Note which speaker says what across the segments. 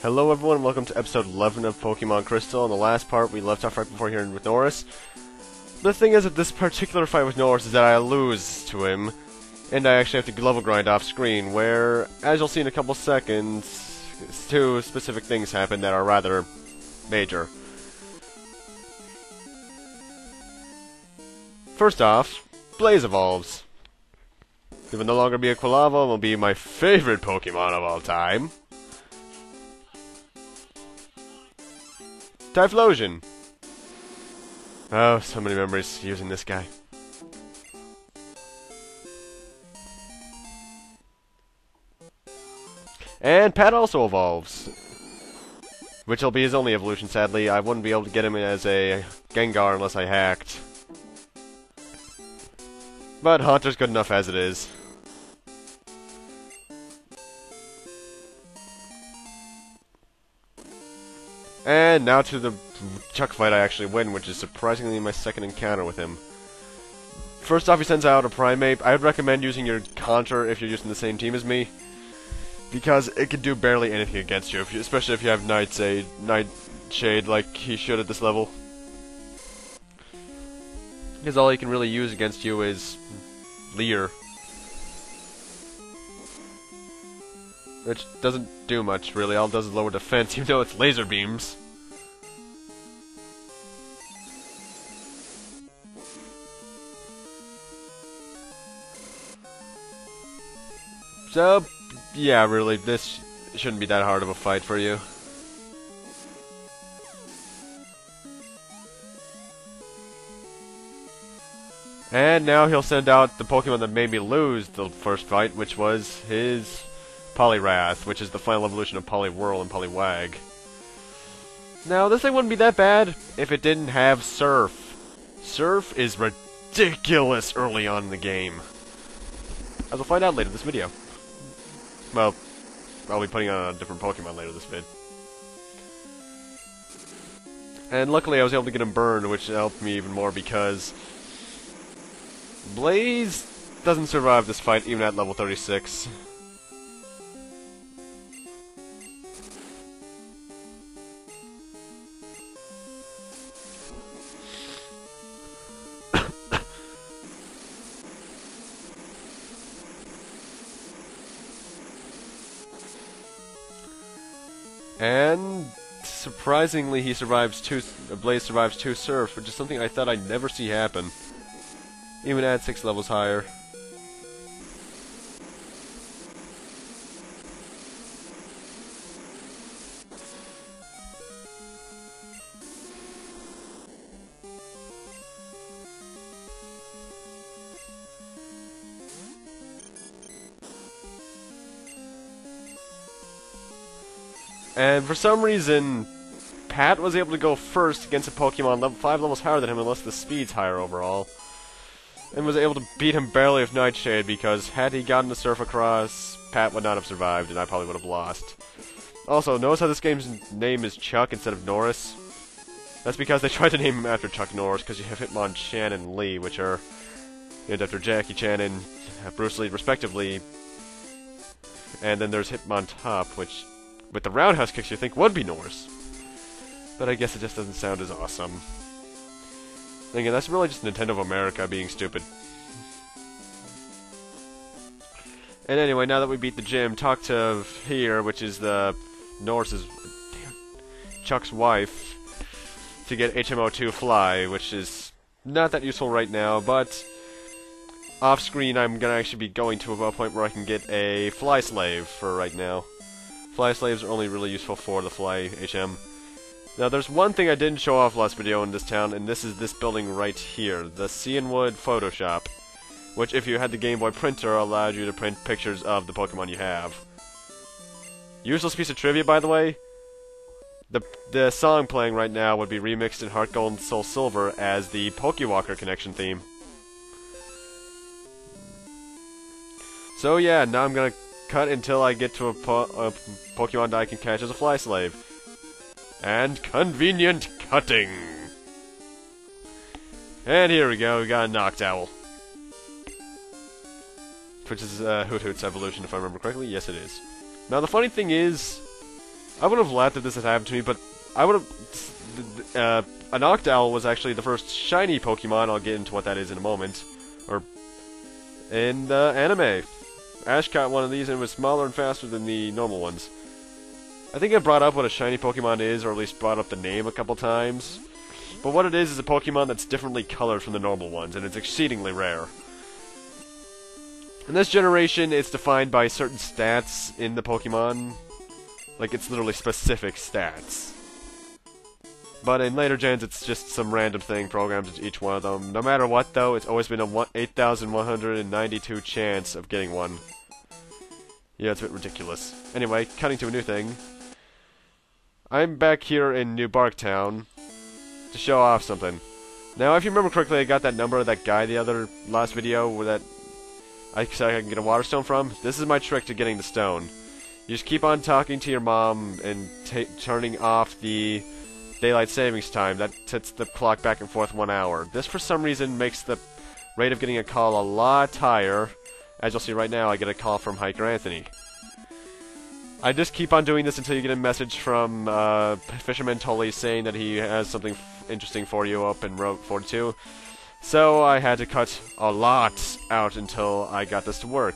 Speaker 1: Hello everyone, welcome to episode 11 of Pokemon Crystal. In the last part, we left off right before here with Norris. The thing is, with this particular fight with Norris is that I lose to him, and I actually have to level grind off screen, where, as you'll see in a couple seconds, two specific things happen that are rather major. First off, Blaze evolves. It will no longer be a Quilava, it will be my favorite Pokemon of all time. Typhlosion! Oh, so many memories using this guy. And Pat also evolves. Which will be his only evolution, sadly. I wouldn't be able to get him as a Gengar unless I hacked. But Haunter's good enough as it is. And now to the Chuck fight I actually win, which is surprisingly my second encounter with him. First off, he sends out a Primate. I would recommend using your counter if you're using the same team as me, because it can do barely anything against you, especially if you have Nightshade like he should at this level. Because all he can really use against you is Leer, which doesn't do much, really. All it does is lower defense, even though it's laser beams. So, yeah, really, this shouldn't be that hard of a fight for you. And now he'll send out the Pokemon that made me lose the first fight, which was his Poliwrath, which is the final evolution of Poliwhirl and Poliwag. Now, this thing wouldn't be that bad if it didn't have Surf. Surf is ridiculous early on in the game, as we'll find out later in this video. Well, I'll be putting on a different Pokemon later this vid. And luckily I was able to get him burned, which helped me even more because Blaze doesn't survive this fight even at level 36. And surprisingly, Blaze survives 2 Surf, which is something I thought I'd never see happen, even at 6 levels higher. And for some reason, Pat was able to go first against a Pokemon level 5 levels higher than him, unless the speed's higher overall. And was able to beat him barely with Nightshade, because had he gotten the Surf across, Pat would not have survived, and I probably would have lost. Also, notice how this game's name is Chuck instead of Norris? That's because they tried to name him after Chuck Norris, because you have Hitmonchan and Lee, which are named after Jackie Chan and Bruce Lee, respectively. And then there's Hitmontop, which, with the roundhouse kicks, you think would be Norris. But I guess it just doesn't sound as awesome. And again, that's really just Nintendo of America being stupid. And anyway, now that we beat the gym, talk to here, which is the Chuck's wife, to get HMO2 Fly, which is not that useful right now, but off screen I'm gonna actually be going to a point where I can get a Fly Slave for right now. Fly Slaves are only really useful for the Fly HM. Now, there's one thing I didn't show off last video in this town, and this is this building right here, the Cianwood Photoshop, which, if you had the Game Boy printer, allowed you to print pictures of the Pokemon you have. Useless piece of trivia, by the way, the song playing right now would be remixed in Heart Gold and Soul Silver as the Pokewalker Connection theme. So yeah, now I'm gonna cut until I get to a Pokemon that I can catch as a Fly Slave. And convenient cutting! And here we go, we got a Noctowl. Which is Hoot Hoot's evolution, if I remember correctly. Yes, it is. Now, the funny thing is, I would have laughed if this had happened to me, but I would have... a Noctowl was actually the first shiny Pokemon. I'll get into what that is in a moment. Or... in the anime. Ash caught one of these and it was smaller and faster than the normal ones. I think I brought up what a shiny Pokemon is, or at least brought up the name a couple times. But what it is a Pokemon that's differently colored from the normal ones, and it's exceedingly rare. In this generation, it's defined by certain stats in the Pokemon. Like, it's literally specific stats. But in later gens, it's just some random thing programmed into each one of them. No matter what, though, it's always been a 8,192 chance of getting one. Yeah, it's a bit ridiculous. Anyway, cutting to a new thing. I'm back here in New Barktown to show off something. Now, if you remember correctly, I got that number of that guy the last video where that I said I can get a water stone from. This is my trick to getting the stone. You just keep on talking to your mom and turning off the daylight savings time. That sets the clock back and forth 1 hour. This, for some reason, makes the rate of getting a call a lot higher. As you'll see right now, I get a call from Hiker Anthony. I just keep on doing this until you get a message from Fisherman Tully saying that he has something interesting for you up in Route 42. So I had to cut a lot out until I got this to work.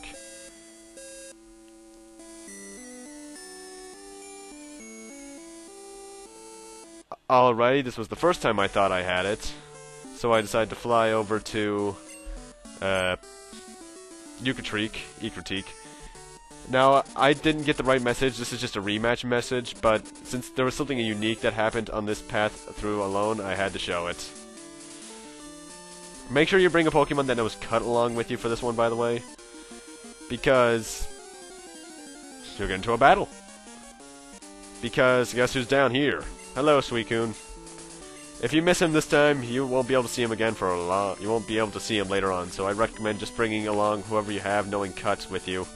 Speaker 1: Alrighty, this was the first time I thought I had it. So I decided to fly over to Eucratique. Now, I didn't get the right message, this is just a rematch message, but since there was something unique that happened on this path through alone, I had to show it. Make sure you bring a Pokemon that knows Cut along with you for this one, by the way. Because you'll get into a battle. Because guess who's down here? Hello, Suicune. If you miss him this time, you won't be able to see him again for a long... You won't be able to see him later on, so I recommend just bringing along whoever you have knowing Cut with you.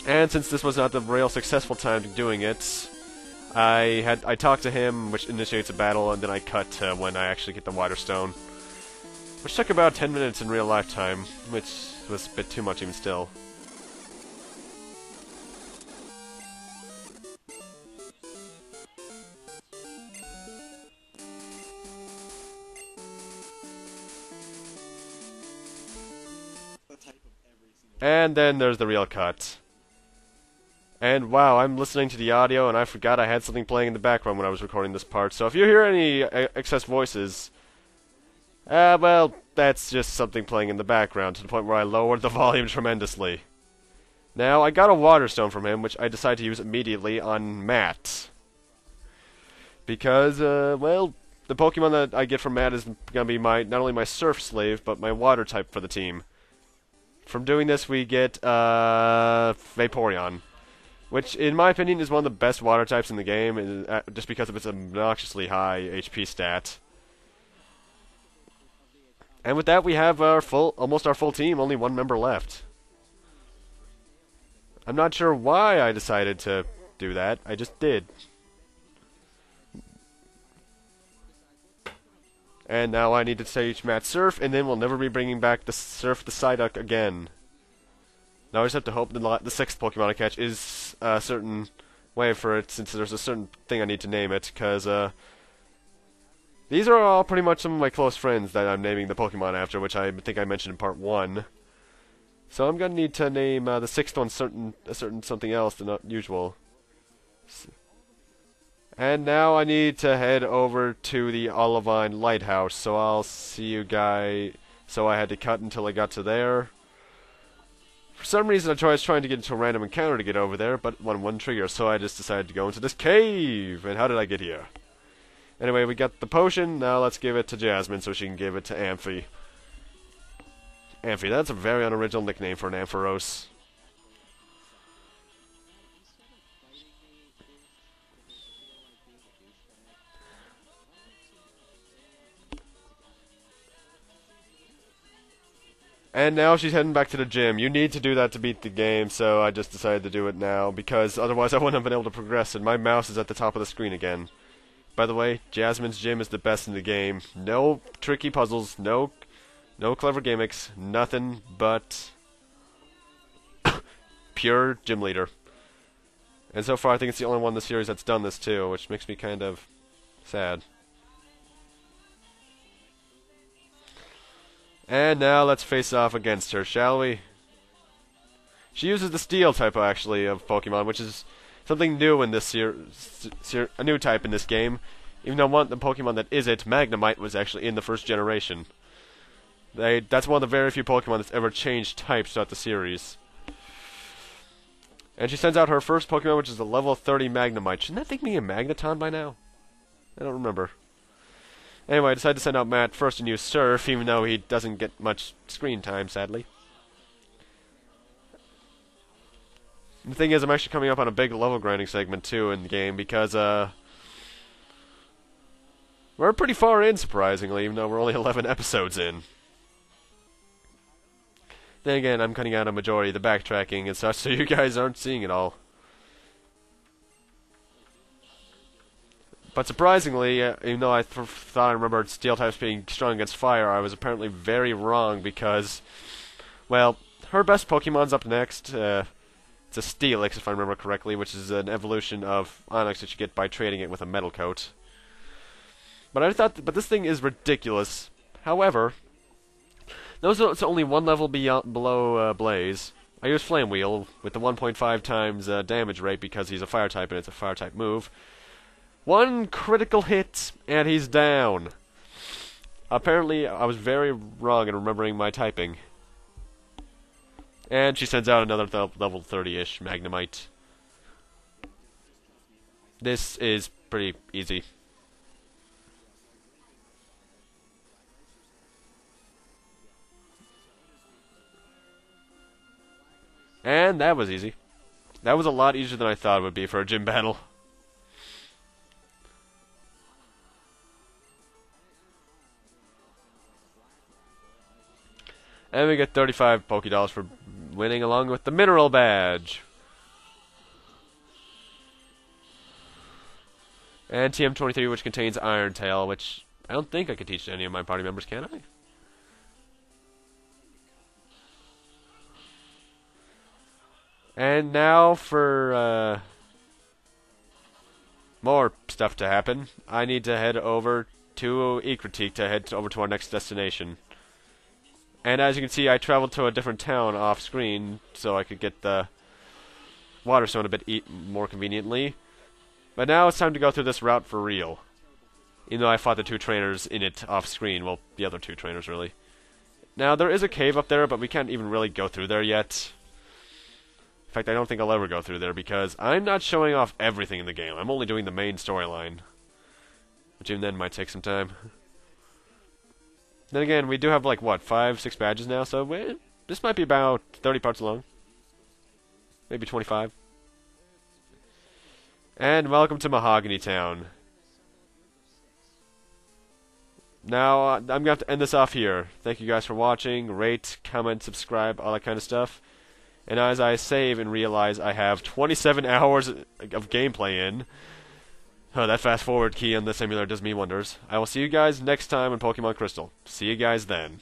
Speaker 1: And since this was not the real successful time to doing it, I talked to him, which initiates a battle, and then I cut when I actually get the Water Stone. Which took about 10 minutes in real life time, which was a bit too much even still. And then there's the real cut. And wow, I'm listening to the audio and I forgot I had something playing in the background when I was recording this part. So if you hear any excess voices, well, that's just something playing in the background to the point where I lowered the volume tremendously. Now, I got a Water Stone from him, which I decided to use immediately on Matt. Because, well, the Pokemon that I get from Matt is going to be not only my Surf Slave, but my Water type for the team. From doing this, we get Vaporeon, which, in my opinion, is one of the best water types in the game, just because of its obnoxiously high HP stat. And with that, we have almost our full team, only one member left. I'm not sure why I decided to do that, I just did. And now I need to stage Matt Surf, and then we'll never be bringing back the Surf the Psyduck again. Now I just have to hope the sixth Pokemon I catch is a certain way for it, since there's a certain thing I need to name it, because these are all pretty much some of my close friends that I'm naming the Pokemon after, which I think I mentioned in part 1. So I'm going to need to name the sixth one a certain something else than not usual. And now I need to head over to the Olivine Lighthouse, so I'll see you guys. So I had to cut until I got to there. For some reason I was trying to get into a random encounter to get over there, but one wouldn't trigger, so I just decided to go into this cave. And how did I get here? Anyway, we got the potion, now let's give it to Jasmine so she can give it to Amphi. Amphi, that's a very unoriginal nickname for an Ampharos. And now she's heading back to the gym. You need to do that to beat the game, so I just decided to do it now, because otherwise I wouldn't have been able to progress, and my mouse is at the top of the screen again. By the way, Jasmine's gym is the best in the game. No tricky puzzles, no clever gimmicks, nothing but pure gym leader. And so far, I think it's the only one in the series that's done this too, which makes me kind of sad. And now let's face off against her, shall we? She uses the Steel type, actually, of Pokemon, which is something new in this a new type in this game. Even though the Pokemon that is it, Magnemite, was actually in the first generation. That's one of the very few Pokemon that's ever changed types throughout the series. And she sends out her first Pokemon, which is a level 30 Magnemite. Shouldn't that thing be a Magneton by now? I don't remember. Anyway, I decided to send out Matt first and use Surf, even though he doesn't get much screen time, sadly. The thing is, I'm actually coming up on a big level grinding segment, too, in the game, because, we're pretty far in, surprisingly, even though we're only 11 episodes in. Then again, I'm cutting out a majority of the backtracking and such, so you guys aren't seeing it all. But surprisingly, even though I thought I remembered Steel types being strong against Fire, I was apparently very wrong because, well, her best Pokemon's up next. It's a Steelix, if I remember correctly, which is an evolution of Onix that you get by trading it with a metal coat. But this thing is ridiculous. However, notice it's only one level below Blaze. I use Flame Wheel with the 1.5 times damage rate because he's a Fire type and it's a Fire type move. One critical hit, and he's down. Apparently, I was very wrong in remembering my typing. And she sends out another level 30-ish Magnemite. This is pretty easy. And that was easy. That was a lot easier than I thought it would be for a gym battle. And we get 35 Pokédolls for winning along with the Mineral Badge. And TM23, which contains Iron Tail, which I don't think I can teach to any of my party members, can I? And now for more stuff to happen. I need to head over to Eeveelutions to head over to our next destination. And as you can see, I traveled to a different town off-screen so I could get the Water Stone a bit more conveniently. But now it's time to go through this route for real. Even though I fought the two trainers in it off-screen. Well, the other two trainers, really. Now, there is a cave up there, but we can't even really go through there yet. In fact, I don't think I'll ever go through there because I'm not showing off everything in the game. I'm only doing the main storyline. Which even then might take some time. Then again, we do have, like, what, 5, 6 badges now, so this might be about 30 parts long. Maybe 25. And welcome to Mahogany Town. Now, I'm going to have to end this off here. Thank you guys for watching. Rate, comment, subscribe, all that kind of stuff. And as I save and realize I have 27 hours of gameplay in, that fast forward key on this emulator does me wonders. I will see you guys next time in Pokemon Crystal. See you guys then.